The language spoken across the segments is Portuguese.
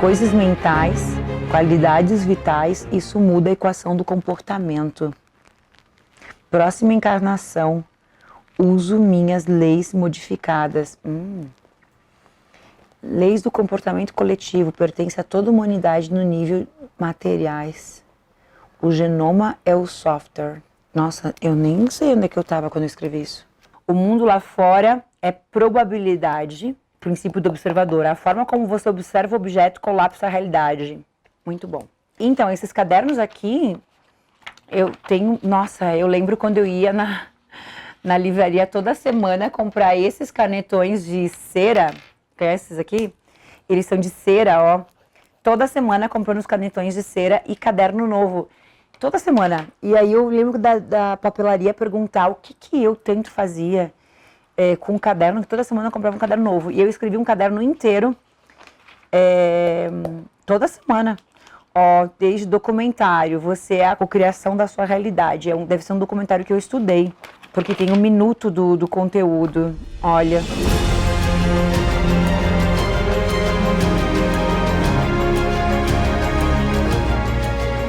coisas mentais, qualidades vitais, isso muda a equação do comportamento. Próxima encarnação, uso minhas leis modificadas. Leis do comportamento coletivo, pertence a toda a humanidade no nível materiais. O genoma é o software. Nossa, eu nem sei onde é que eu estava quando eu escrevi isso. O mundo lá fora é probabilidade, princípio do observador. A forma como você observa o objeto colapsa a realidade. Muito bom. Então, esses cadernos aqui, eu tenho... Nossa, eu lembro quando eu ia na livraria toda semana comprar esses canetões de cera. Conhece esses aqui? Eles são de cera, ó. Toda semana comprando os canetões de cera e caderno novo. Toda semana. E aí eu lembro da papelaria perguntar o que eu tanto fazia com um caderno, que toda semana eu comprava um caderno novo. E eu escrevi um caderno inteiro toda semana. Ó, desde documentário, você é a cocriação da sua realidade. Deve ser um documentário que eu estudei, porque tem um minuto do conteúdo. Olha...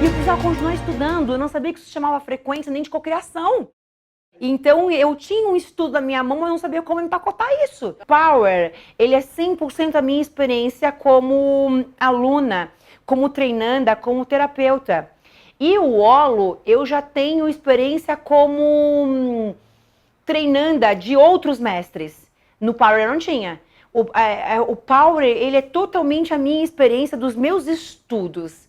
E eu precisava continuar estudando, eu não sabia que isso se chamava frequência nem de cocriação. Então eu tinha um estudo na minha mão, mas eu não sabia como empacotar isso. Power, ele é 100% a minha experiência como aluna, como treinanda, como terapeuta. E o Holo, eu já tenho experiência como treinanda de outros mestres. No Power eu não tinha. O Power, ele é totalmente a minha experiência dos meus estudos.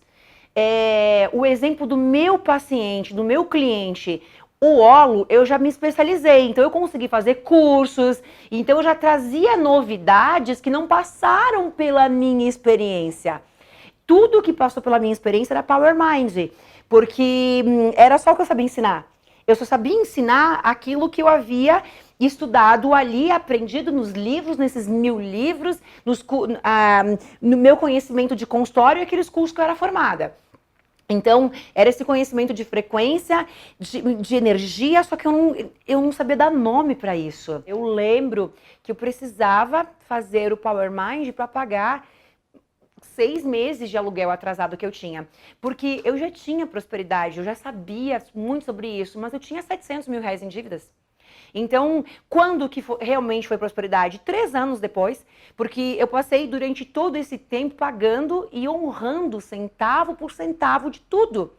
O exemplo do meu paciente, do meu cliente, o Holo, eu já me especializei, então eu consegui fazer cursos, então eu já trazia novidades que não passaram pela minha experiência. Tudo que passou pela minha experiência era Power Mind, porque era só o que eu sabia ensinar. Eu só sabia ensinar aquilo que eu havia estudado ali, aprendido nos livros, nesses 1000 livros, no meu conhecimento de consultório e aqueles cursos que eu era formada. Então, era esse conhecimento de frequência, de energia, só que eu não sabia dar nome para isso. Eu lembro que eu precisava fazer o Power Mind para pagar 6 meses de aluguel atrasado que eu tinha. Porque eu já tinha prosperidade, eu já sabia muito sobre isso, mas eu tinha 700 mil reais em dívidas. Então, quando que realmente foi prosperidade? 3 anos depois, porque eu passei durante todo esse tempo pagando e honrando centavo por centavo de tudo.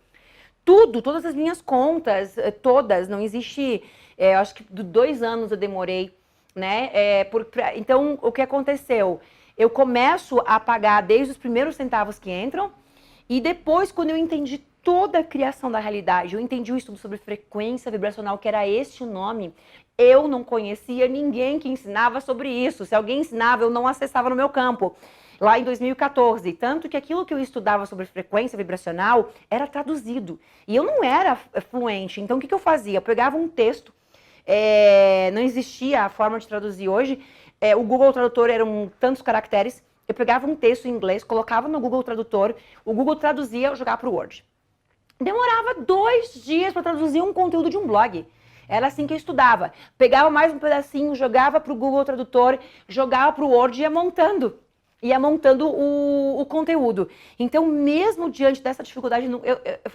Tudo, todas as minhas contas, todas, não existe, acho que 2 anos eu demorei, né? Então, o que aconteceu? Eu começo a pagar desde os primeiros centavos que entram e depois, quando eu entendi toda a criação da realidade, eu entendi o estudo sobre frequência vibracional, que era esse o nome, eu não conhecia ninguém que ensinava sobre isso. Se alguém ensinava, eu não acessava no meu campo. Lá em 2014, tanto que aquilo que eu estudava sobre frequência vibracional era traduzido. E eu não era fluente, então o que eu fazia? Eu pegava um texto, não existia a forma de traduzir hoje, o Google Tradutor eram tantos caracteres, eu pegava um texto em inglês, colocava no Google Tradutor, o Google traduzia, eu jogava para o Word. Demorava 2 dias para traduzir um conteúdo de um blog. Era assim que eu estudava. Pegava mais um pedacinho, jogava para o Google Tradutor, jogava para o Word e ia montando. Ia montando o conteúdo. Então, mesmo diante dessa dificuldade,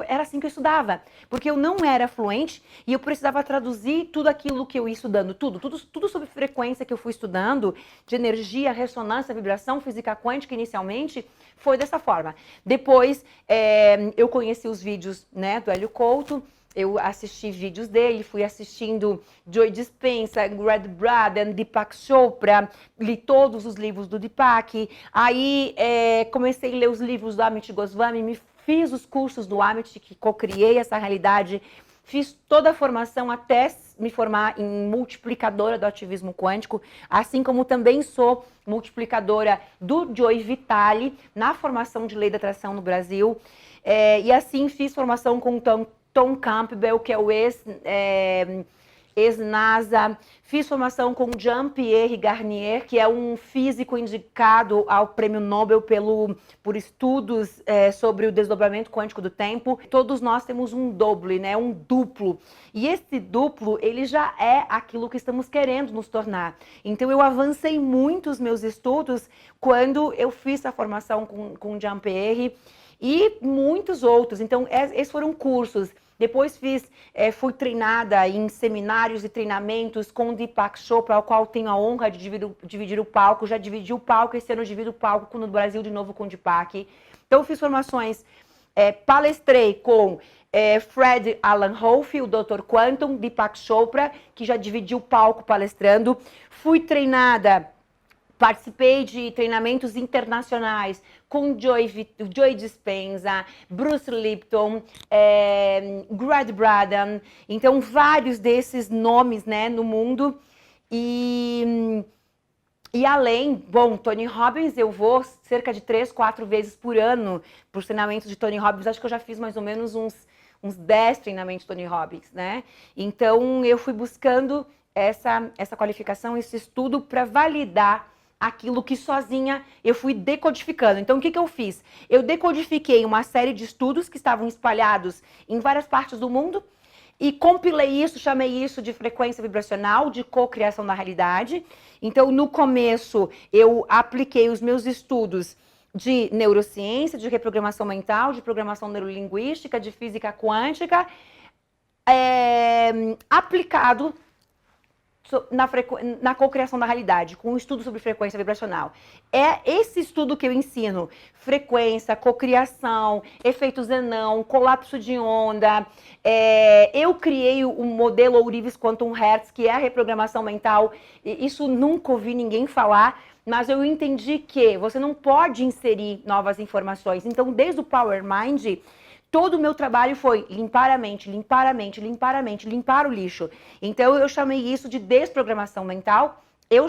era assim que eu estudava. Porque eu não era fluente e eu precisava traduzir tudo aquilo que eu ia estudando. Tudo sobre frequência que eu fui estudando, de energia, ressonância, vibração, física quântica inicialmente, foi dessa forma. Depois, eu conheci os vídeos, né, do Hélio Couto. Eu assisti vídeos dele, fui assistindo Joe Dispenza, Red Braden, Deepak Chopra, li todos os livros do Deepak. Aí comecei a ler os livros do Amit Goswami, fiz os cursos do Amit, que co-criei essa realidade. Fiz toda a formação até me formar em multiplicadora do ativismo quântico, assim como também sou multiplicadora do Joe Vitale na formação de lei da atração no Brasil. E assim fiz formação com Tom Campbell, que é o ex-NASA. Fiz formação com Jean-Pierre Garnier, que é um físico indicado ao Prêmio Nobel por estudos sobre o desdobramento quântico do tempo. Todos nós temos um doble, né? Um duplo. E esse duplo, ele já é aquilo que estamos querendo nos tornar. Então, eu avancei muito os meus estudos quando eu fiz a formação com Jean-Pierre e muitos outros. Então, esses foram cursos. Depois fui treinada em seminários e treinamentos com o Deepak Chopra, ao qual tenho a honra de dividir o palco. Já dividi o palco, esse ano eu divido o palco no Brasil de novo com o Deepak. Então, eu fiz formações, palestrei com Fred Alan Wolfe, o Dr. Quantum, Deepak Chopra, que já dividiu o palco palestrando. Fui treinada, participei de treinamentos internacionais com Joe Dispenza, Bruce Lipton, Grant Braden, então vários desses nomes, né, no mundo. E além, bom, Tony Robbins, eu vou cerca de 3, 4 vezes por ano para os treinamentos de Tony Robbins. Acho que eu já fiz mais ou menos uns 10 treinamentos de Tony Robbins, né? Então, eu fui buscando essa qualificação, esse estudo para validar aquilo que sozinha eu fui decodificando. Então, o que eu fiz? Eu decodifiquei uma série de estudos que estavam espalhados em várias partes do mundo e compilei isso, chamei isso de frequência vibracional, de cocriação da realidade. Então, no começo, eu apliquei os meus estudos de neurociência, de reprogramação mental, de programação neurolinguística, de física quântica, aplicado na cocriação da realidade, com um estudo sobre frequência vibracional. É esse estudo que eu ensino: frequência, cocriação, efeito Zenão, colapso de onda. Eu criei o modelo Ourives Quantum Hertz, que é a reprogramação mental. Isso nunca ouvi ninguém falar, mas eu entendi que você não pode inserir novas informações. Então, desde o Power Mind, todo o meu trabalho foi limpar a mente, limpar a mente, limpar a mente, limpar o lixo. Então, eu chamei isso de desprogramação mental. Eu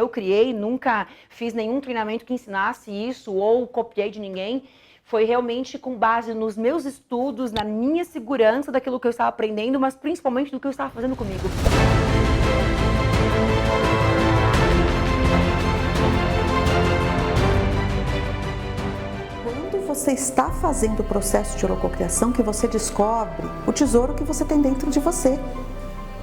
criei, nunca fiz nenhum treinamento que ensinasse isso ou copiei de ninguém. Foi realmente com base nos meus estudos, na minha segurança daquilo que eu estava aprendendo, mas principalmente do que eu estava fazendo comigo. Você está fazendo o processo de holococriação que você descobre o tesouro que você tem dentro de você.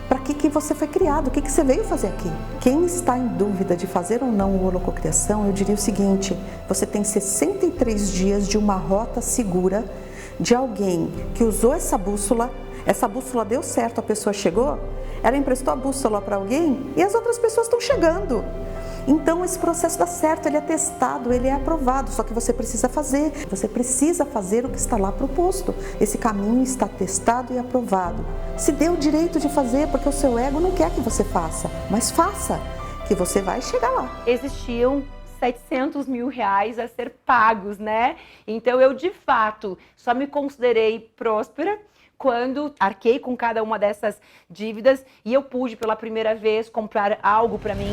Para que você foi criado? O que você veio fazer aqui? Quem está em dúvida de fazer ou não o holococriação, eu diria o seguinte: você tem 63 dias de uma rota segura, de alguém que usou essa bússola deu certo, a pessoa chegou, ela emprestou a bússola para alguém e as outras pessoas estão chegando. Então esse processo dá certo, ele é testado, ele é aprovado, só que você precisa fazer o que está lá proposto. Esse caminho está testado e aprovado. Se dê o direito de fazer, porque o seu ego não quer que você faça, mas faça, que você vai chegar lá. Existiam 700 mil reais a ser pagos, né? Então eu, de fato, só me considerei próspera quando arquei com cada uma dessas dívidas e eu pude, pela primeira vez, comprar algo para mim.